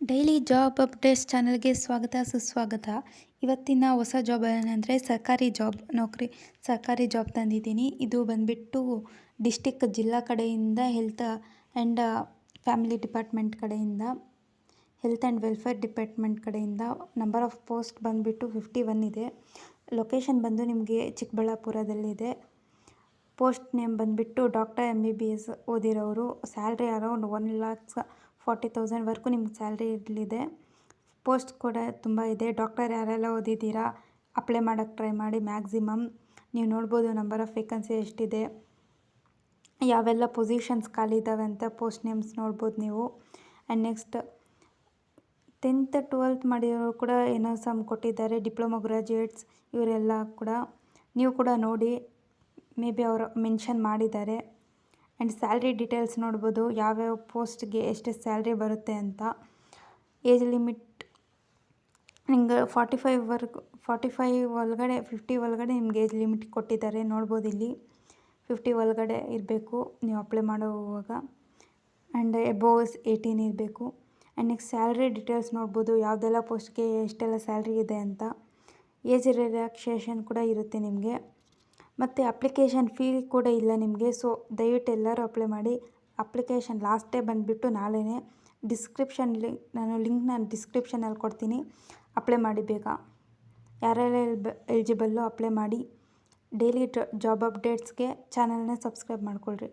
Daily job updates ಚಾನಲ್ಗೆ ಸ್ವಾಗತ ಸುಸ್ವಾಗತ. ಇವತ್ತಿನ ಹೊಸ ಜಾಬ್ ಏನಂದರೆ ಸರ್ಕಾರಿ ಜಾಬ್ ತಂದಿದ್ದೀನಿ. ಇದು ಬಂದುಬಿಟ್ಟು ಜಿಲ್ಲಾ ಕಡೆಯಿಂದ ಹೆಲ್ತ್ ಆ್ಯಂಡ್ ಫ್ಯಾಮಿಲಿ ಡಿಪಾರ್ಟ್ಮೆಂಟ್ ಕಡೆಯಿಂದ, ಹೆಲ್ತ್ ಆ್ಯಂಡ್ ವೆಲ್ಫೇರ್ ಡಿಪಾರ್ಟ್ಮೆಂಟ್ ಕಡೆಯಿಂದ. ನಂಬರ್ ಆಫ್ ಪೋಸ್ಟ್ ಬಂದುಬಿಟ್ಟು 51 ಇದೆ. ಲೊಕೇಶನ್ ಬಂದು ನಿಮಗೆ ಚಿಕ್ಕಬಳ್ಳಾಪುರದಲ್ಲಿದೆ. ಪೋಸ್ಟ್ ನೇಮ್ ಬಂದುಬಿಟ್ಟು ಡಾಕ್ಟರ್ MBBS ಓದಿರೋರು. ಸ್ಯಾಲ್ರಿ ಅರೌಂಡ್ 1,40,000 ನಿಮ್ಗೆ ಸ್ಯಾಲ್ರಿ ಇರಲಿದೆ. ಪೋಸ್ಟ್ ಕೂಡ ತುಂಬ ಇದೆ. ಡಾಕ್ಟರ್ ಯಾರೆಲ್ಲ ಓದಿದ್ದೀರಾ ಅಪ್ಲೈ ಮಾಡೋಕ್ಕೆ ಟ್ರೈ ಮಾಡಿ. ಮ್ಯಾಕ್ಸಿಮಮ್ ನೀವು ನೋಡ್ಬೋದು ನಂಬರ್ ಆಫ್ ವೇಕೆನ್ಸಿ ಎಷ್ಟಿದೆ, ಯಾವೆಲ್ಲ ಪೊಸಿಷನ್ಸ್ ಖಾಲಿ ಇದ್ದಾವೆ ಅಂತ ಪೋಸ್ಟ್ ನೇಮ್ಸ್ ನೋಡ್ಬೋದು ನೀವು. ಆ್ಯಂಡ್ ನೆಕ್ಸ್ಟ್ 10th 12th ಮಾಡಿರೋರು ಕೂಡ ಏನೋ ಸಮ್ ಕೊಟ್ಟಿದ್ದಾರೆ. ಡಿಪ್ಲೊಮಾ ಗ್ರಾಜ್ಯುಯೇಟ್ಸ್ ಇವರೆಲ್ಲ ಕೂಡ ನೀವು ಕೂಡ ನೋಡಿ, ಮೇ ಬಿ ಅವರು ಮೆನ್ಷನ್ ಮಾಡಿದ್ದಾರೆ. ಆ್ಯಂಡ್ ಸ್ಯಾಲ್ರಿ ಡೀಟೇಲ್ಸ್ ನೋಡ್ಬೋದು, ಯಾವ್ಯಾವ ಪೋಸ್ಟ್ಗೆ ಎಷ್ಟೆಷ್ಟು ಸ್ಯಾಲ್ರಿ ಬರುತ್ತೆ ಅಂತ. ಏಜ್ ಲಿಮಿಟ್ ನಿಮ್ಗೆ 45 ಒಳಗಡೆ 50 ಒಳಗಡೆ ನಿಮ್ಗೆ ಏಜ್ ಲಿಮಿಟ್ ಕೊಟ್ಟಿದ್ದಾರೆ. ನೋಡ್ಬೋದು ಇಲ್ಲಿ 50 ಒಳಗಡೆ ಇರಬೇಕು ನೀವು ಅಪ್ಲೈ ಮಾಡುವಾಗ. ಆ್ಯಂಡ್ ಎಬೋವ್ 18 ಇರಬೇಕು. ಆ್ಯಂಡ್ ನೆಕ್ಸ್ಟ್ ಸ್ಯಾಲ್ರಿ ಡೀಟೇಲ್ಸ್ ನೋಡ್ಬೋದು, ಯಾವುದೆಲ್ಲ ಪೋಸ್ಟ್ಗೆ ಎಷ್ಟೆಲ್ಲ ಸ್ಯಾಲ್ರಿ ಇದೆ ಅಂತ. ಏಜ್ ರಿಲ್ಯಾಕ್ಸೇಷನ್ ಕೂಡ ಇರುತ್ತೆ ನಿಮಗೆ. ಮತ್ತು ಅಪ್ಲಿಕೇಶನ್ ಫೀ ಕೂಡ ಇಲ್ಲ ನಿಮಗೆ. ಸೊ ದಯವಿಟ್ಟು ಎಲ್ಲರೂ ಅಪ್ಲೈ ಮಾಡಿ. ಅಪ್ಲಿಕೇಶನ್ ಲಾಸ್ಟ್ ಡೇ ಬಂದುಬಿಟ್ಟು ನಾಳೆನೇ. ನಾನು ಲಿಂಕ್ನ ಡಿಸ್ಕ್ರಿಪ್ಷನಲ್ಲಿ ಕೊಡ್ತೀನಿ, ಅಪ್ಲೈ ಮಾಡಿ ಬೇಗ. ಯಾರೆಲ್ಲ ಎಲಿಜಿಬಲ್ಲು ಅಪ್ಲೈ ಮಾಡಿ. ಡೈಲಿ ಜಾಬ್ ಅಪ್ಡೇಟ್ಸ್ಗೆ ಚಾನಲ್ನ ಸಬ್ಸ್ಕ್ರೈಬ್ ಮಾಡ್ಕೊಳ್ರಿ.